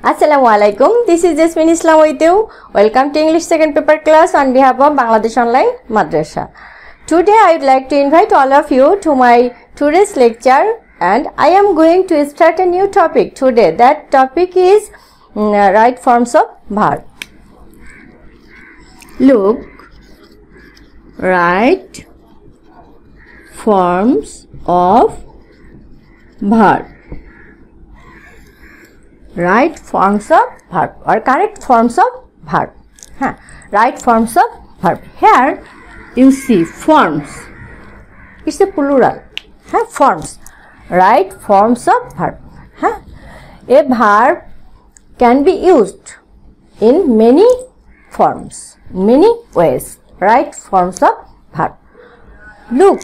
Assalamualaikum. This is Jasmine Islam with you. Welcome to English second paper class on behalf of Bangladesh Online Madrasa. Today I would like to invite all of you to my today's lecture, and I am going to start a new topic today. That topic is right forms of verb. Look, right forms of verb. Right forms of verb or correct forms of verb. Right forms of verb. Here you see forms. It's a plural. Forms. Right forms of verb. A verb can be used in many forms, many ways. Right forms of verb. Look,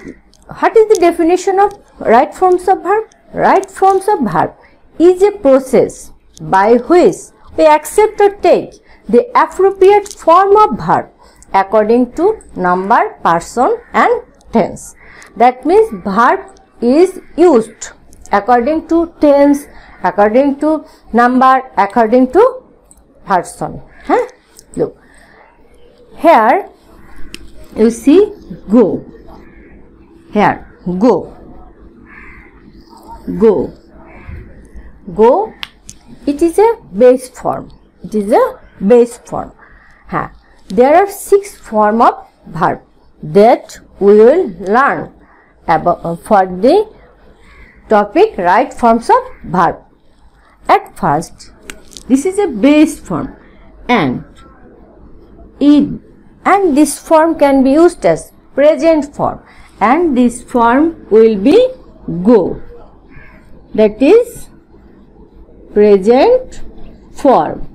what is the definition of right forms of verb? Right forms of verb is a process by which we accept or take the appropriate form of verb according to number, person and tense. That means verb is used according to tense, according to number, according to person. Look, here you see go. Here go. Go. Go. It is a base form. It is a base form. There are 6 forms of verb that we will learn about for the topic right forms of verb. At first, this is a base form, and this form can be used as present form, and this form will be go. That is present form.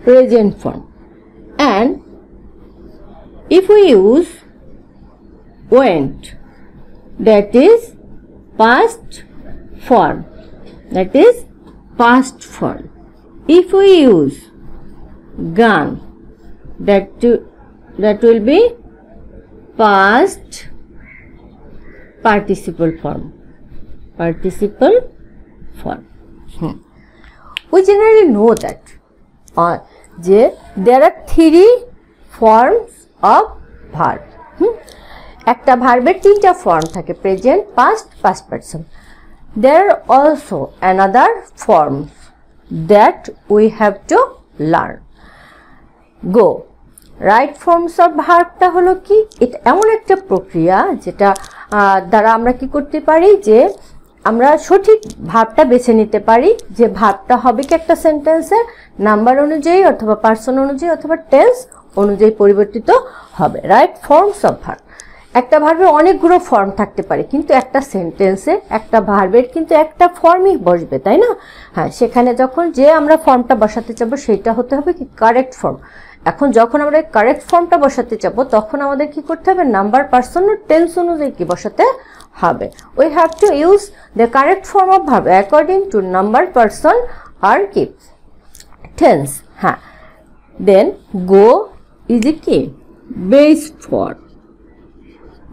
Present form. And if we use went, that is past form. That is past form. If we use gone, that will be past participle form. Participle form. We generally know that there are 3 forms of verb. একটা ভার্বের 3টা form থাকে, present, past, past participle. There are also another forms that we have to learn. Go. Right forms of verb টা হলো কি? এটা এমন একটা প্রক্রিয়া যেটা দ্বারা আমরা কি করতে পারি, যে আমরা সঠিক ভাবটা বেছে নিতে পারি, যে ভাবটা হবে কি একটা সেন্টেন্সের নাম্বার অনুযায়ী অথবা পার্সন অনুযায়ী অথবা টেন্স অনুযায়ী পরিবর্তিত হবে। Right forms of verb. একটা ভার্বের অনেকগুলো ফর্ম থাকতে পারে, কিন্তু একটা সেন্টেন্সে একটা ভার্বের কিন্তু একটা ফর্মই বসবে, তাই না? সেখানে যখন যে আমরা ফর্মটা বসাতে চাবো সেটা হতে হবে কি কারেক্ট ফর্ম। এখন যখন আমরা কারেক্ট ফর্মটা বসাতে চাবো তখন আমাদের কি করতে হবে, নাম্বার, পার্সন ও টেন্স অনুযায়ী কি বসাতে হবে। We have to use the correct form of verb according to number, person or কি tense. Then go is a কি base form.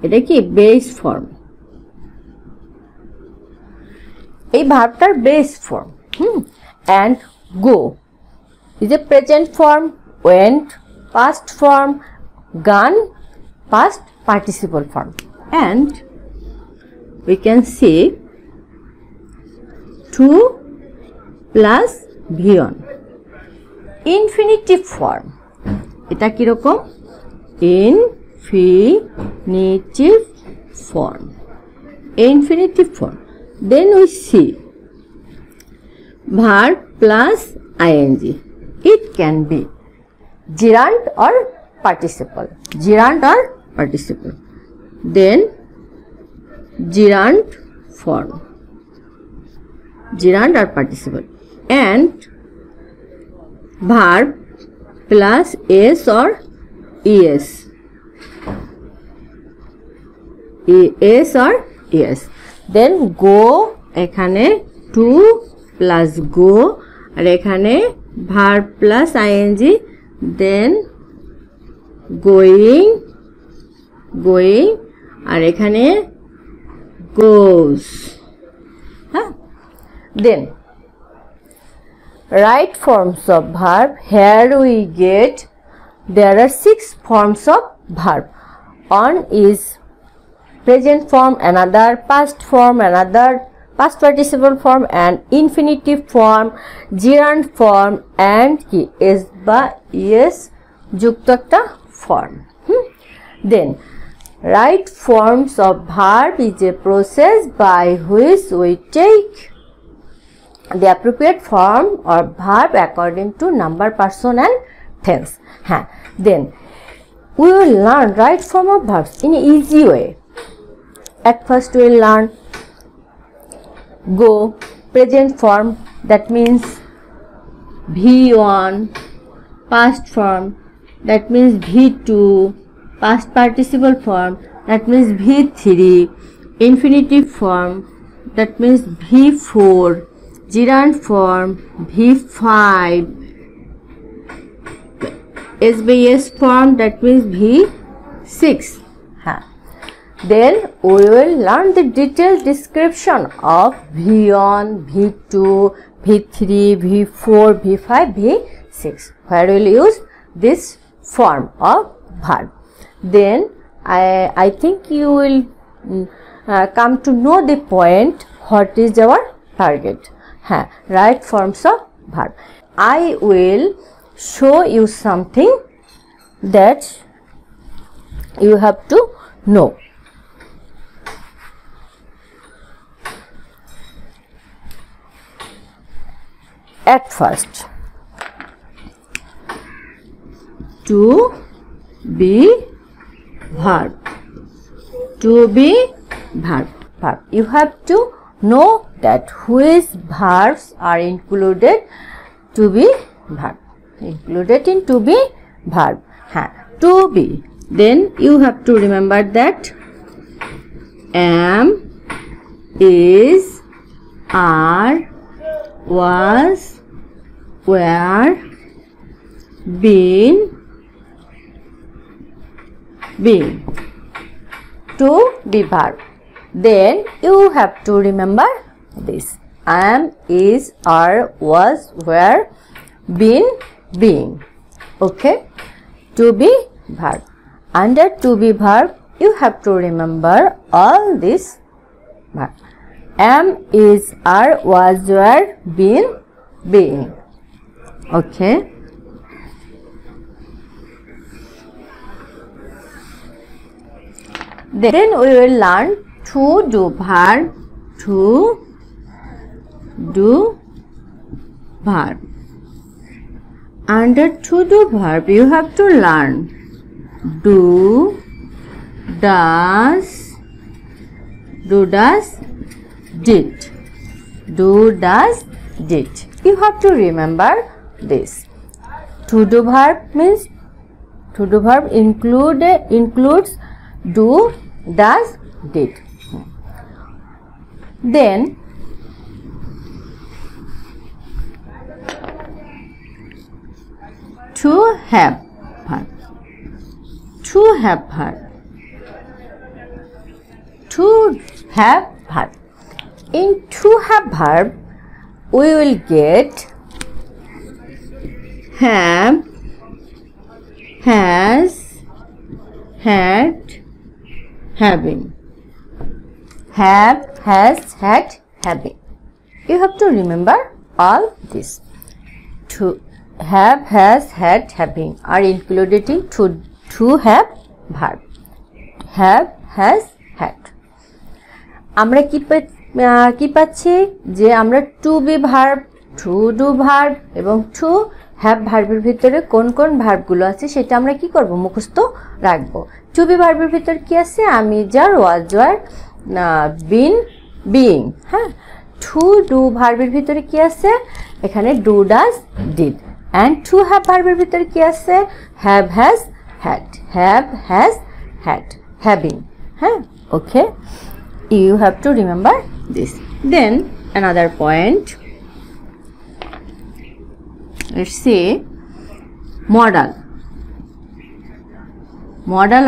এটা কি base form. এই ভার্বটার base form. And go is a present form, went past form, gone past participle form. And we can see 2 plus V1. Infinitive form. এটা কি রকম? Infinitive form. Infinitive form. Then we see verb plus ing. It can be gerund or participle. Gerund or participle. Then gerund form. Gerund or participle. And verb plus s or es. Es or es. Then go, এখানে to plus go, আর এখানে verb plus ing. Then going, আর এখানে goes. Then right forms of verb. Here we get there are 6 forms of verb. One is present form, another past form, another past participle form, and infinitive form, gerund form, and ki is ba yes যুক্ত একটা form. Then right forms of verb is a process by which we take the appropriate form or verb according to number, person, and tense. Then we will learn right form of verbs in an easy way. At first we will learn go, present form, that means V1, past form, that means V2, past participle form, that means V3, infinitive form, that means V4, gerund form, V5, SBS form, that means V6. Then we will learn the detailed description of V1, V2, V3, V4, V5, V6, where we will use this form of verb. Then I think you will come to know the point what is our target. Right forms of verb. I will show you something that you have to know. At first, to be verb. To be verb. You have to know that which verbs are included to be verb. Included in to be verb. To be. Then you have to remember that am, is, are, was, were, been, being. To be verb. Then you have to remember this: am, is, are, was, were, been, being. Okay? To be verb. Under to be verb, you have to remember all this verb: am, is, are, was, were, been, being. Okay? Then we will learn to do verb. To do verb. Under to do verb, you have to learn do, does, did. Do, does, did. You have to remember this. To do verb means to do verb includes do, does, did. Then to have verb. To have verb. To have verb. In to have verb, we will get have, has, had, having. Have, has, had, having. You have to remember all this. To have, has, had, having are included in to have verb. Have, has, had. আমরা কি পাচ্ছি যে আমরা to be verb, to do verb এবং to have ভার্বের ভিতরে কোন কোন ভার্বগুলো আছে সেটা আমরা কি করব, মুখস্থ রাখবো। টু বি ভার্বের ভিতর কি আছে? আমি, যার, was, were, been, being. To do ভার্বের ভিতরে কি আছে? এখানে do, does, did. And to have ভার্বের ভিতরে কি আছে? Have, has, had. Have, has, had, having. Okay, you have to remember this. Then another point, let's say modal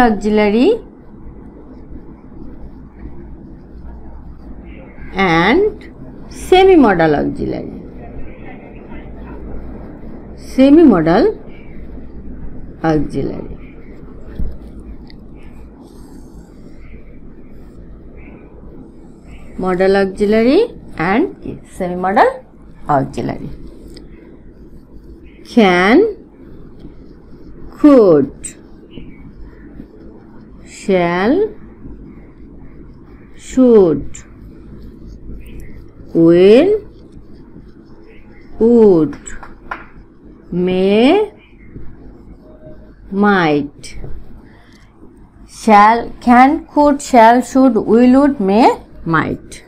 auxiliary and semi modal auxiliary. semi-modal auxiliary. Modal auxiliary and semi-modal auxiliary. Can, could, shall, should, will, would, may, might. Shall, can, could, shall, should, will, would, may, might.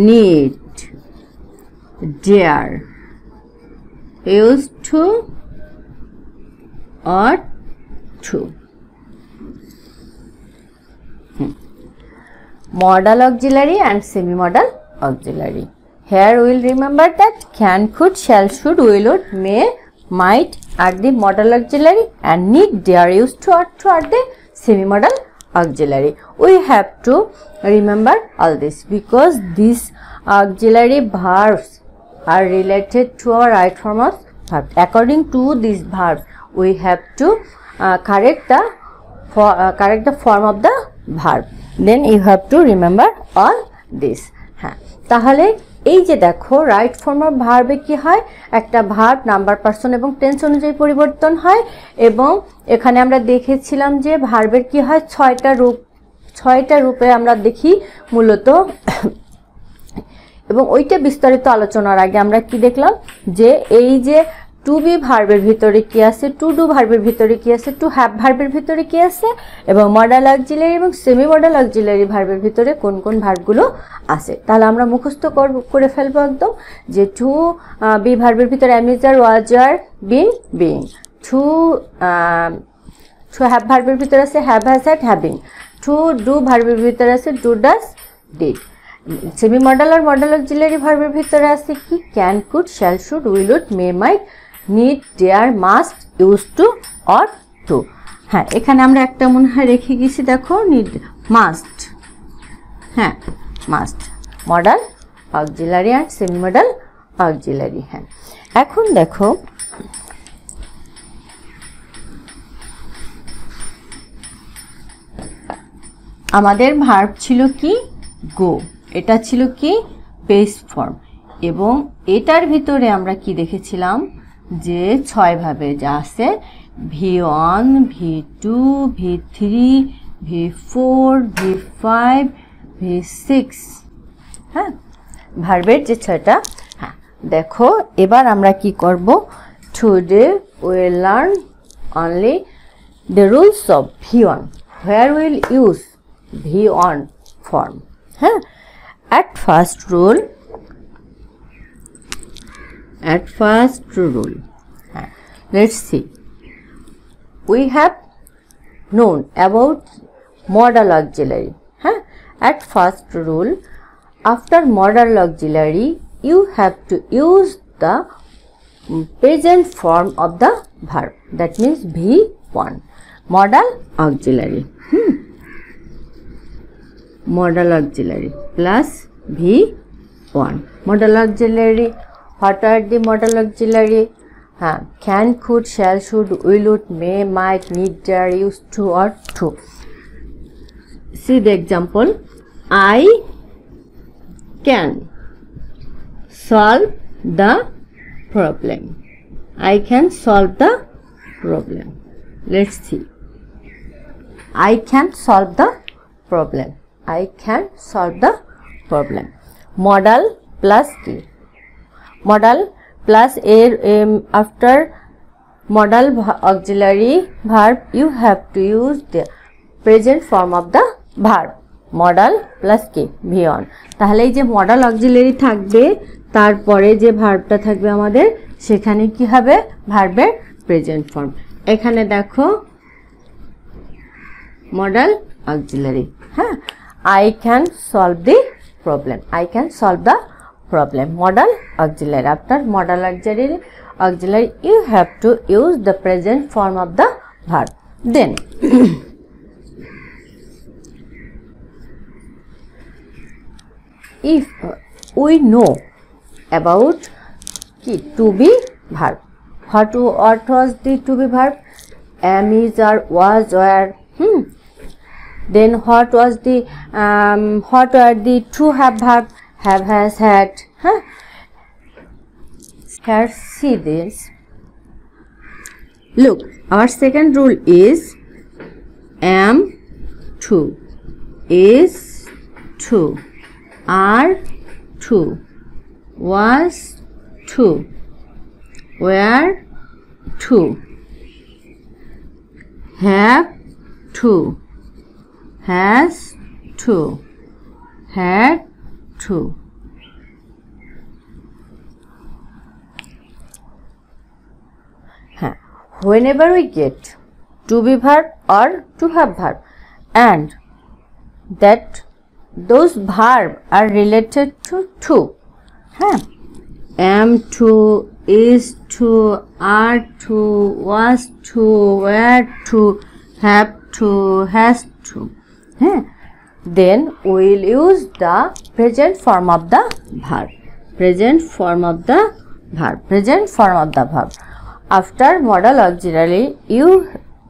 Need, dare, used to, or to. Modal auxiliary and semi-modal auxiliary. Here we will remember that can, could, shall, should, will, would, may, might are the modal auxiliary and need, dare, used to, or to are the semi-modal auxiliary. We have to remember all this because these auxiliary verbs are related to our right form of verb. According to these verbs, we have to correct the form of the verb. Then you have to remember all this. হ্যাঁ, তাহলে এই যে দেখো right form of ভার্বে কি হয়, একটা verb number person এবং tense অনুযায়ী পরিবর্তন হয় এবং এখানে আমরা দেখেছিলাম যে ভার্বের কি হয় ছয়টা রূপে আমরা দেখি মূলত এবং ওইটা বিস্তারিত আলোচনার আগে আমরা কি দেখলাম যে এই যে টু বি ভার্বের ভিতরে কি আছে, টু ডু ভার্বের ভিতরে কি আছে, টু হ্যাভ ভার্বের ভিতরে কি আছে এবং মডাল অক্সিলারি এবং সেমি মডাল অক্সিলারি ভার্বের ভিতরে কোন কোন ভার্বগুলো আছে। তাহলে আমরা মুখস্থ করে ফেলবো একদম যে টু বি ভার্বের ভিতরে am is are, was were, been, being. To have ভার্বের ভিতরে আছে have, has, had, having. To do ভার্বের ভিতরে আছে do, does, did. Semi modal আর মডাল অক্সিলারি ভার্বের ভিতরে আছে কি can, could, shall, should, will, would, may, might, need, dare, must, use to, ought to. হ্যাঁ, এখানে আমরা একটা মনে হয় রেখে গেছি, দেখো নিড, মাস্ট। হ্যাঁ, must modal auxiliary and semi modal auxiliary. হ্যাঁ, এখন দেখো আমাদের ভার্ব ছিল কি গো, এটা ছিল কি বেস ফর্ম এবং এটার ভিতরে আমরা কি দেখেছিলাম যে 6 ভাবে যা আছে V1, V2, V3, V4, V5, V6। হ্যাঁ, ভার্বের যে 6টা। হ্যাঁ, দেখো এবার আমরা কি করব, today we learn only the rules of V1 where we will use V1 form। হ্যাঁ, at first rule, let's see, we have known about modal auxiliary। at first rule, after modal auxiliary you have to use the present form of the verb, that means V1 modal auxiliary। modal auxiliary plus V1 modal auxiliary। what are the modal auxiliary? Can, could, shall, should, will, would, may, might, need, dare, used to, or to। see the example, I can solve the problem, I can solve the problem। let's see, I can solve the problem, I can solve the problem। modal plus কি, modal plus after modal auxiliary verb you have to use the present form of the verb, modal plus কি V1। তাহলে এই যে modal auxiliary থাকবে তারপরে যে ভার্বটা থাকবে আমাদের সেখানে কি হবে ভার্বের প্রেজেন্ট ফর্ম। এখানে দেখো modal auxiliary। হ্যাঁ, I can solve the problem, I can solve the problem, modal auxiliary। after modal auxiliary you have to use the present form of the verb। then if we know about to be verb, What was the to be verb? Am, is, are, was, were. Then what were the to have verb? Have, has, had. Here, see this. Look, our second rule is am to, is to, are to, was to, were to, have to, has to, had to. Whenever we get to be verb or to have verb and that those verbs are related to, am to, is to, are to, was to, were to, have to, has to, then we will use the present form of the verb. Present form of the verb. Present form of the verb. After modal auxiliary, you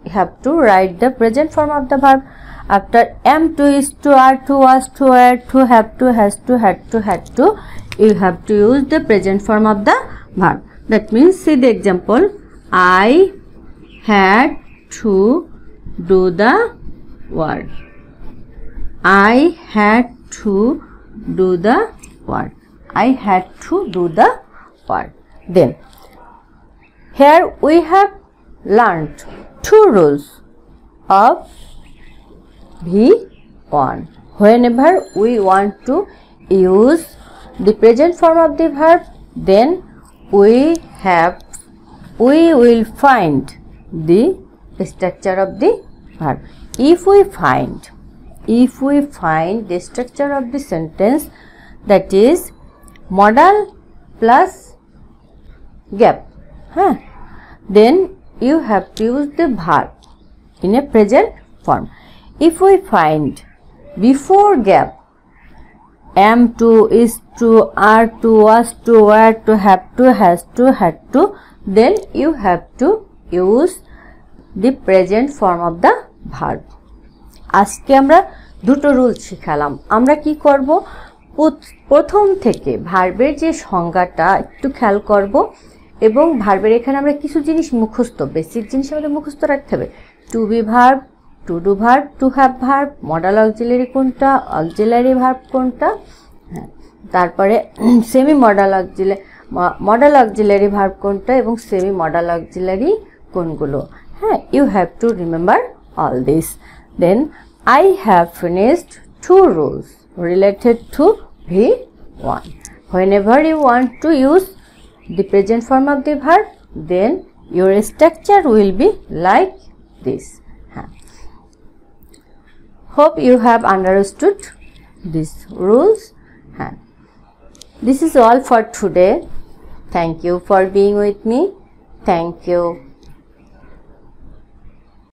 have to write the present form of the verb. After am to, is to, are to, was to, were to, have to, has to, had to, you have to use the present form of the verb. That means, see the example. I had to do the work. I had to do the work. I had to do the work. Then, here we have learnt two rules of V1. Whenever we want to use the present form of the verb, then we will find the structure of the verb. If we find the structure of the sentence, that is modal plus gap, then you have to use the verb in a present form. If we find before gap am to, is to, are to, was to, were to, have to, has to, had to, then you have to use the present form of the verb. আজকে আমরা দুটো rule শিখালাম। আমরা কি করব, প্রথম থেকে ভার্বের যে সংজ্ঞাটা একটু খেয়াল করব এবং ভার্বের এখানে আমরা কিছু জিনিস মুখস্থ, বেসিক জিনিস আমাদের মুখস্থ রাখতে হবে। To be verb, to do verb, to have verb, modal auxiliary কোনটা, অক্সিলারি ভার্ব কোনটা, তারপরে সেমি মডাল অক্সিলারি ভার্ব কোনটা এবং সেমি মডাল অক্সিলারি কোনগুলো। You have to remember all this. Then I have finished two rules related to V1. Whenever you want to use the present form of the verb, then your structure will be like this. Hope you have understood these rules. This is all for today. Thank you for being with me. Thank you.